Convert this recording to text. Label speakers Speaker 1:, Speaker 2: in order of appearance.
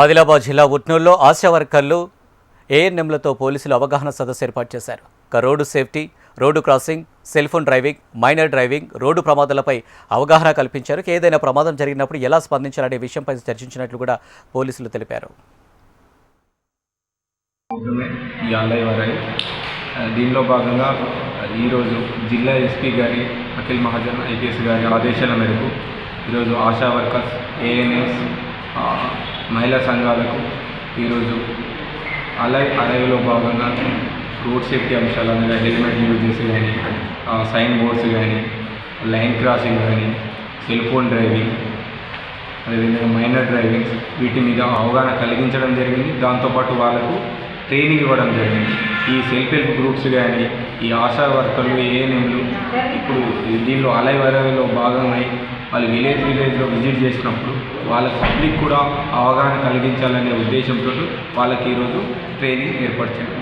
Speaker 1: ఆదిలాబాద్ జిల్లా ఉట్నూరులో ఆశా వర్కర్లు ఏఎన్ఎంలతో పోలీసులు అవగాహన సదస్సు ఏర్పాటు చేశారు. Road safety, road crossing, cell phone driving, minor driving, road ప్రమాదాలపై అవగాహన కల్పించారు. ఏదైనా ప్రమాదం జరిగినప్పుడు ఎలా స్పందించాలనే విషయంపై చర్చించినట్లు కూడా పోలీసులు తెలిపారు.
Speaker 2: దీనిలో భాగంగా ఈరోజు జిల్లా ఎస్పీ గారి అఖిల్ మహాజన్ ఐపీఎస్ గారి ఆదేశాల మేరకు ఈరోజు ఆశా వర్కర్స్, ఏఎన్ఎస్, మహిళా సంఘాలకు ఈరోజు అలైవ్లో భాగంగా రోడ్ సేఫ్టీ అంశాల మీద హెల్మెట్ యూజ్ చేసి కానీ, సైన్ బోర్డ్స్ కానీ, లైన్ క్రాసింగ్ కానీ, సెల్ ఫోన్ డ్రైవింగ్, అదేవిధంగా మైనర్ డ్రైవింగ్, వీటి మీద అవగాహన కలిగించడం జరిగింది. దాంతోపాటు వాళ్ళకు ట్రైనింగ్ ఇవ్వడం జరిగింది. ఈ సెల్ఫ్ హెల్ప్ గ్రూప్స్ కానీ, ఈ ఆశా వర్కర్లు, ఏఎన్ఎంలు ఇప్పుడు దీనిలో అలైవ్లో భాగమై వాళ్ళు విలేజ్లో విజిట్ చేసినప్పుడు వాళ్ళ పబ్లిక్ కూడా అవగాహన కలిగించాలనే ఉద్దేశంతో వాళ్ళకి ఈరోజు ట్రైనింగ్ ఏర్పాటు చేయాలి.